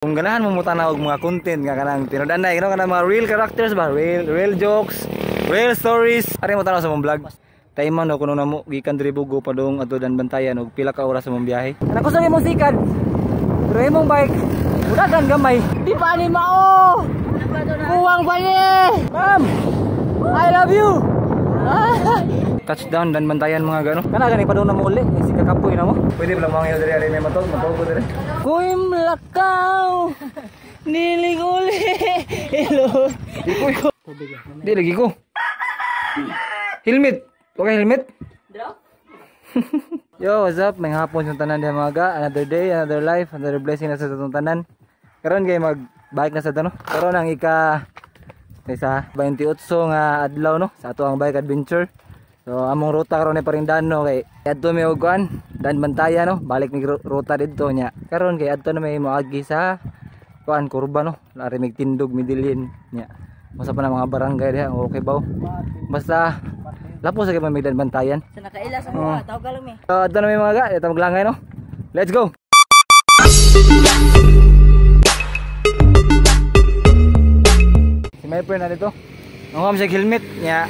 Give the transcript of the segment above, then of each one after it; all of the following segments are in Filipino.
Kung ganahan mo tanaw og mga content nga kanang tinudanay kanang mga real characters ba, real jokes, real stories, ari mo tanaw sa mong vlog. Tayman no kuno namo gikan diri Bugo padung adto Danbantayan og pila ka oras sa mong biyahe. Ana ko sa imong sikat. Pero imong bike, udagan gamay. Di pa ni mao. Kuwang pa ni. Ma'am. I love you. Touchdown Danbantayan mga gano. Kana gani padung namo uli, si kakapoy namo. Pwede bala mga diri ari may matog ko diri. Kuim lakaw. Nilig uli. Hello. Di lagi ko. Helmet. Okay, helmet. Yo, what's up? May hapon sa tanan diha mga. Another day, another life, another blessing na sa tatong tanan. Karon kay mag-bike na sa tano. Karon ang ika sa 28 nga adlaw no sa ato ang bike adventure. So among ruta karon ni Parindano kay adto mi og kuan Danbantayan no. Balik mi ruta didto nya. Karon kay adto na may moagi sa kuan kurba no. Lari mig tindog midilin nya. Masa pa na mga barangay diha okay ba? Basta lapo sa kay may Danbantayan. Sa nakaila sa mga tawag ka lang mi. So adto na may mga ga, ito maglangay no. Let's go. Si my friend na dito. Nangam sa helmet nya.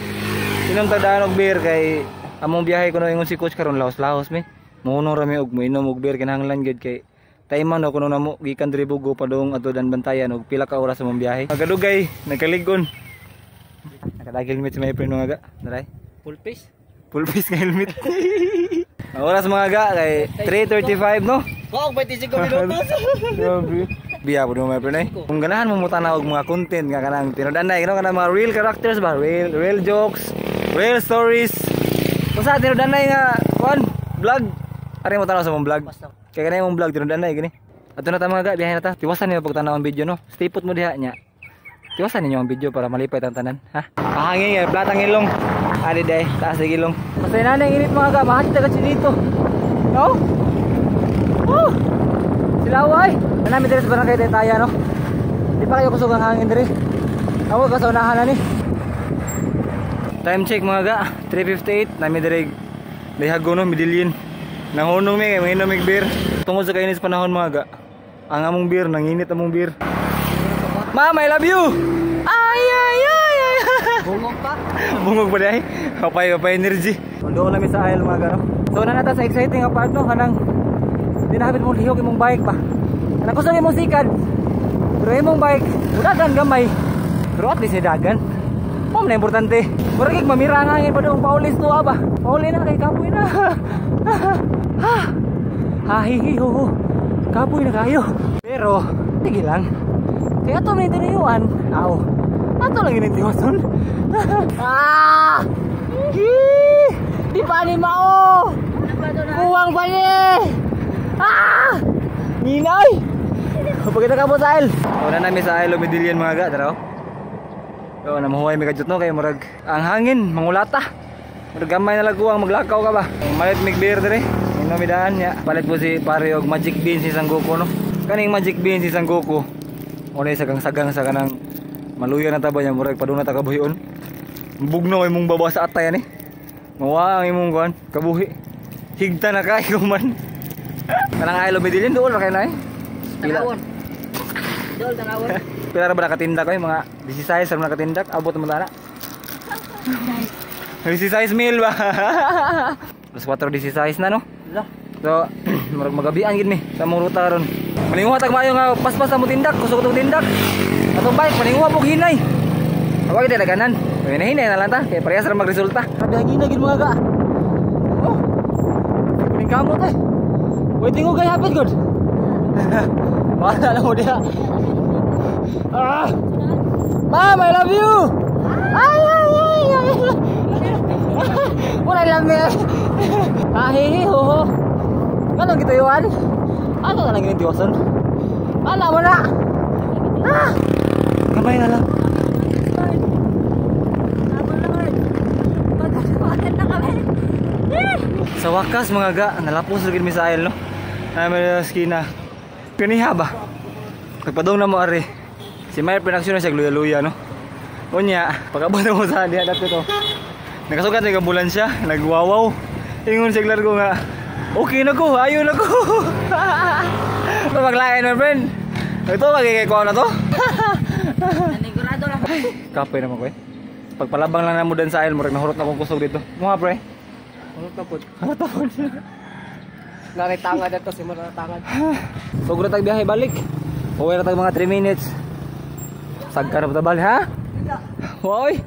Inom tagdaan og beer kay among biyahe kuno ingon si coach karon laos-laos mi. Muhuno ra mi og moinom og beer kinahanglan gid kay tayman no kuno namo gikan diri Bugo padung adto Danbantayan og pila ka oras sa mong biyahe. Magadugay, nagkaligon. Nakadagil helmet si my friend mga ga. Daray. Full face. Full face nga helmet. Ang oras mga ga kay 3:35 no. Wow, 25 minutos. Biya po my friend eh. Kung ganahan mo tanaw og mga content nga kanang tinudanay kanang mga real characters ba, real jokes, real stories. Kung sa tinudanay nga kuan vlog, ari mo tanaw sa mong vlog. Kay kanay mong vlog tinudanay gini. Ato na ta mga ga, biyahe na ta. Tiwasan niyo pag tanaw ang video no. Stay put mo diha nya. Tiwasan ninyo ang video para malipay ang tanan, ha? Pahangin nga platang ilong. Ari day, taas sa ilong. Masay na nang init mga ga, mahati ta kasi dito. No? Oh! Silaway. Nami diri sa barangay Taytaya no. Di pa kayo kusog ang hangin diri. Ako ka sa unahan na ni. Time check mga ga, 3:58. Nami diri Lihago no, Midilin. Nahunong mi kay mainom mig beer. Tungod sa kainis panahon mga ga. Ang among beer, nanginit among beer. Ma'am, I love you. Ay ay ay ay. Bungog pa. Bungog pa dai. Kapay energy. Doon nami sa aisle mga ga no. So na nata sa exciting nga part no kanang dinahapit mong lihok imong bike pa. Kanang kusog imong sikad. Pero imong bike, udagan gamay. Pero at least dagan. Mom na importante. Murag kay mamira ang hangin pa doon paulis to ba. Pauli na kay kapoy na. Hi ho. Kapoy na kayo. Pero sige lang. Kaya ato may tinayuan. Aw. Ato lang inintiwason. Di pa ni mao. Kuwang pa ni. Ninay! Pagkita ka po sa aisle. Una namin sa aisle Midilin mga ga, taraw. So, namahuhay may kadyot no, kay murag ang hangin, mangulata. Murag gamay na laguang maglakaw ka ba. Malit mig beer dere. Inomidaan niya. Palit po si pare og magic bean si Sanggoku no. Kaning magic bean si Sanggoku. Unay sagang-sagang sa kanang maluya na taba niya murag paduna ta kabuhion. Bugnaw imong baba sa atay ani. Mawa ang imong kuan, kabuhi. Higta na kay man. Kanang aisle Midilin dool ra kay nay. Tanawon. Dool tanawon. Pila ra ba nakatindak ko mga 16 ra nakatindak abot mo na. 16 mil ba? Plus 4:16 na no. So magabian gid mi sa mong ruta karon. Maninguha tag maayo nga paspas mo tindak, kusog tong tindak. Atong bike maninguha pug hinay. Awag kita daganan. Hinay na lang ta kay parehas ra magresulta. Kadagi na gid mga ga. Oh. Ning kamot eh. Waiting ko kay hapit good. Wala lang mo diha. Mom, I love you. Ay ay ay ay. Wala lang mi. Hi ho. Kanang gituyuan? Ano na lang ginitiwason? Wala mo na. Kamay na lang. Sa wakas mga ga, nalapos lagi mi sa aisle no. Namin na skina. Kaniha ba? Pagpadong na mo ari. Si Mayer Production na siya luya-luya no. Unya, pagabot mo sa diha dato to. Nakasugat ng ambulansya, nagwawaw. Ingon siya largo nga. Okay na ko, ayo na ko. Maglain my friend. Ito magigay ko na to. Nanigurado lang. Kapoy naman ko eh. Pagpalabang lang na mo dan sa aisle, murag nahurot na kong kusog dito. Mga pre. Hulot na po. Harot ako. Naritangad ito, simula na tangad. Sugro tag biyahe balik. Uwi na tag mga 3 minutes. Sagkar na balik ha? Hoy.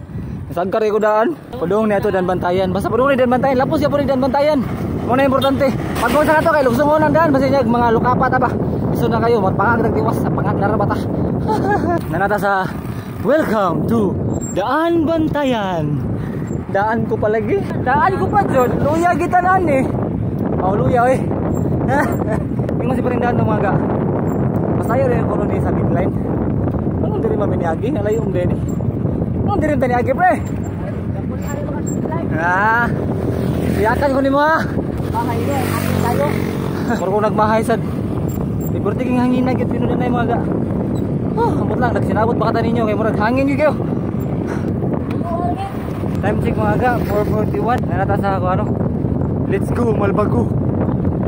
Sagkar ko daan. Padung ni ato dan bantayan. Basta padung ni dan bantayan. Lapos ya po ni dan bantayan. Mo na importante. Pag mo sa nato kay lugsong mo nang daan basta niya mga lukapa ta ba. Iso na kayo magpangag tag tiwas sa pangat na rabata. Nanata sa welcome to Daan Bantayan. Daan ko palagi. Daan ko pa jud. Luya gitanan eh. Oh luya eh. Ingon si Parindaan ng mga. Masaya rin ko ni sa midline. Ano diri maminiagi, alayo din eh. Ano diri taniagi pre? Ah. Siyakan ko nimo ha. Bahay ni, atin tayo. Pero kung nagmahay sad. Liberty king hangin na gid pinunan na mga. Oh, amot lang nagsinabot pa kata ninyo kay murag hangin gyud kayo. Time check mga aga, 4:41. Nanata sa ako ano. Let's go Malbago.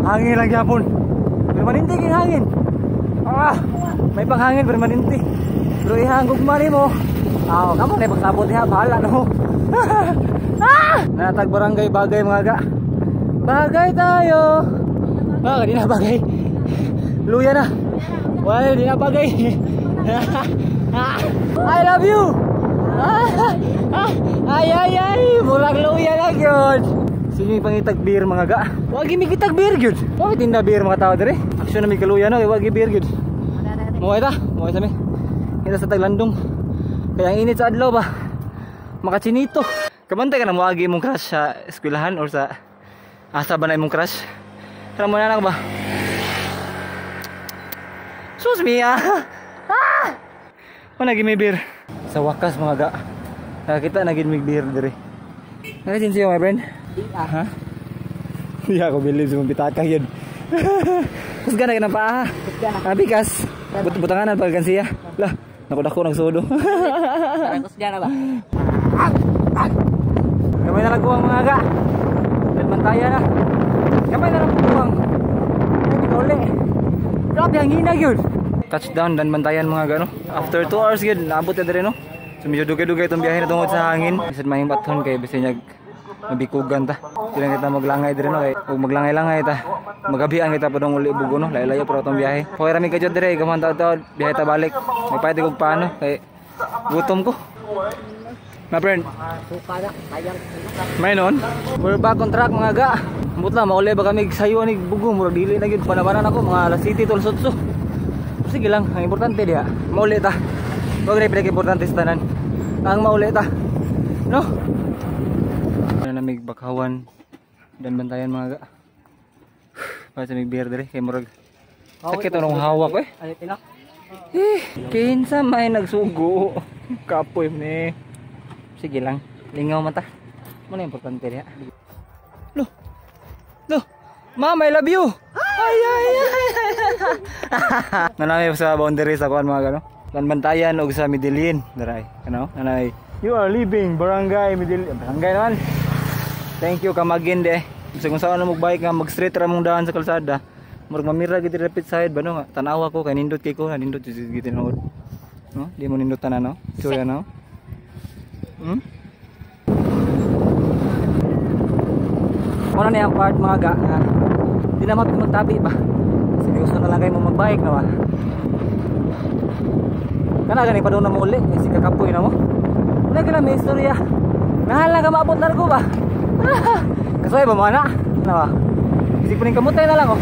Hangin lang gyapon. Permanente king hangin. Ah, may panghangin permanente. Pero ihangog mari mo. Ah, kamo na pagsabot diha bahala no. Ah! Natag barangay bagay mga aga. Bagay tayo. Ah, di na bagay. Luya na. Wala di na bagay. I love you. Ay, murag luya na gyud. Sige pangitag beer mga ga. Wag mi kitag beer gyud. Wag tinda beer mga tao dire. Aksyon na mi kaluya no, kay wag beer gyud. Mo ita, mo sa mi. Kita sa taglandong. Kaya ang init sa adlaw ba. Makachinito. Kabantay ka na moagi mong crush sa eskwelahan or sa asa ba na imong crush? Tara mo na lang ba? Sus Mia. Ah! Wala gid may beer. Sa wakas mga ga. Nakita na gid may beer dire. Nakita siya my friend? Ha? Hindi ako believe sa mong bitaka yun. Kusga na ka ng paa ha? Bikas. Butanganan pagkan siya. Lah, nakudako nagsudo. Kusga na ba? Kamay na nagkuwang mga ga. Bantayan na. Kamay na nagkuwang. Ay, di ka uli. Grabe ang hinag yun. Touchdown dan bantayan mga ga no. After 2 hours yun, naabot na rin no. So medyo dugay-dugay itong biyahe na tungod sa hangin. Isad mahing baton kay basta niya mabikugan ta. Kailan kita maglangay dire no kay ug maglangay-langay ta. Magabian kita padong uli bugo no. Layo-layo para itong biyahe. Hoy rami ka jud dire gaman taw biyahe ta balik. May payte kog paano kay gutom ko. My friend. Suka na, sayang. May noon. We're back on track mga ga. Mutla mauli ba kami sayo ni bugo murag dili na gid panabanan ako mga alas 7 tol sutso. Sige lang, ang importante diha. Mauli ta. Wag ra pinag importante sa tanan. Ang mauli ta. No? Namig bakawan dan bantayan mga ga. Para sa mig beer dire kay murag sakit anong hawak eh. Ano tina? Kinsa may nagsugo. Kapoy ni. Sige lang, lingaw mata. Mo na importante diha. Lo. Mom, I love you. Ay. Nanay sa boundary sa kuan mga gano. Bantayan og sa Medellin, daray. Ano? Nanay. You are leaving Barangay Medellin. Barangay naman. Thank you kamagin de. Kasi kung saan mo bike nga mag-straight ra mong daan sa kalsada. Murag mamira gid rapid side ba no? Tanawa ko kay nindot kay ko, nindot gid tinuod. No? Di mo nindot tanan no? Sure no? Ano na yung part mga ga nga di na magtabi ba seryoso na lang kayo mo magbike na ba kana gani pa doon na mo uli si kakapoy na mo wala ka na may istorya nahala ka maabot na ko ba kasoy ba mo na ba isip ko rin kamutay na lang oh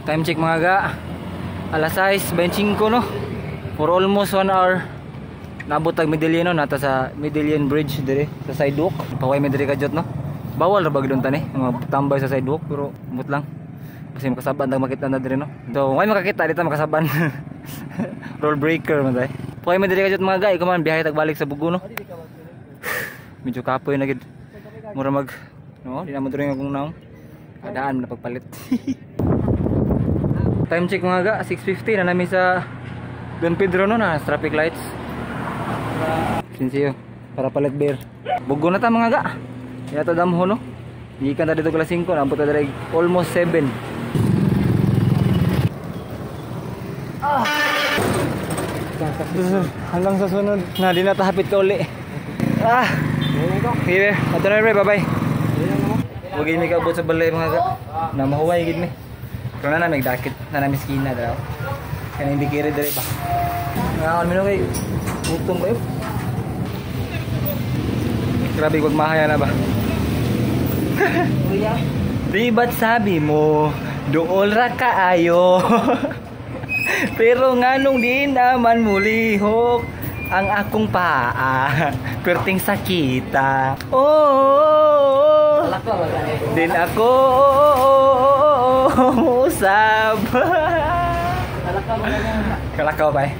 time check mga ga alas 6:25 no for almost 1 hour nabot tag Medellin no nata sa Medellin Bridge dire sa sidewalk paway mi dire kajot no bawal ra bag doon tani mga tambay sa sidewalk pero mut lang kasi makasaban tag makita na dire no do way makakita dito makasaban roll breaker man tay paway mi dire kajot mga gay kuman biyahe tag balik sa Bugo no medyo kapoy na gid mura mag no di na mo diri akong naong kadaan na pagpalit time check mga ga 6:50 na nami sa Don Pedro no na traffic lights Sinsiyo para palit beer. Bugo na ta mga ga. Yata damho no. Gikan ta dito kelas 5, naabot ta direct almost 7. Hanggang sa sunod na di na tahapit ka uli. Sige, ato na rin, bye-bye. Huwag mi kaabot sa balay mga ka. Na mahuway gid mi. Pero na may dakit na namin skina daw. Kaya hindi kiri dali ba. Ngaon mino kay gutom kayo. Grabe wag mahaya na ba. Di ba't sabi mo dool ra kaayo. Pero nganong di naman mulihok ang akong paa. Perting sakita. Oh. Din ako usab. Kalakaw ba eh?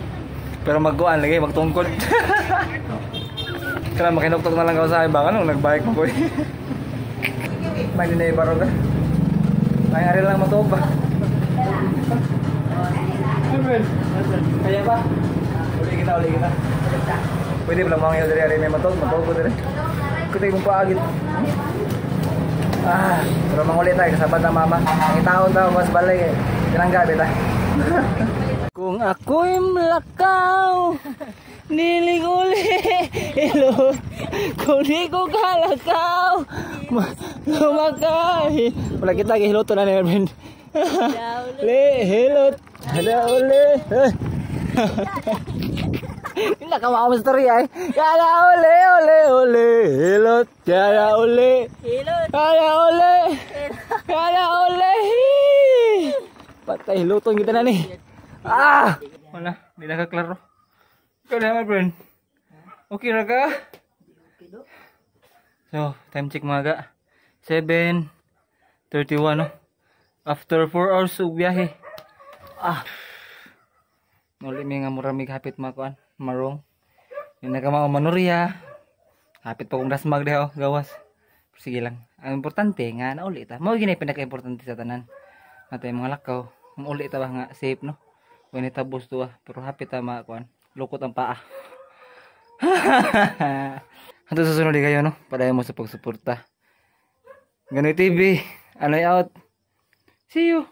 Pero magkuan lagi, magtungkod. Kaya makinuktok na lang ako sa iba. Anong nagbike mo ko eh? May dinay barog ka. Nangyari lang matuog ba? Kaya ba? Uli kita. Pwede pala mga yun dari may matuog ko dari. Kutay mong paagit. Pero mangulit tayo kasabad ng mama. Ang itaon daw mas balay eh. Tinangga beta. Kung ako'y malakaw, niliguli ilot. Kung di ko kalakaw, lumakay. Wala kita hiloto na ni Erwin. Hilot. Ada uli. Hindi ka makamastori ay. Kaya uli. Hilot. Kaya uli. Patay hilotong kita na ni. Wala. Hindi nakaklaro. Ikaw na my friend. Okay na ka? So, time check mga ka. 7:31 no? After 4 hours of biyahe. Nuli may nga muramig hapit mga kuan. Marong. Yung nakamao manurya. Hapit pa kong rasmag deho. Gawas. Sige lang. Ang importante nga nauli ta. Mao ginay pinaka-importante sa tanan. Natay mga lakaw. Mauli ta ba nga safe no? Kung tabos to pero hapit ta mga kuan. Lukot ang paa. Hanto sa sunod kayo no. Padayon mo sa pagsuporta. Ganoy TV. Anoy out. See you.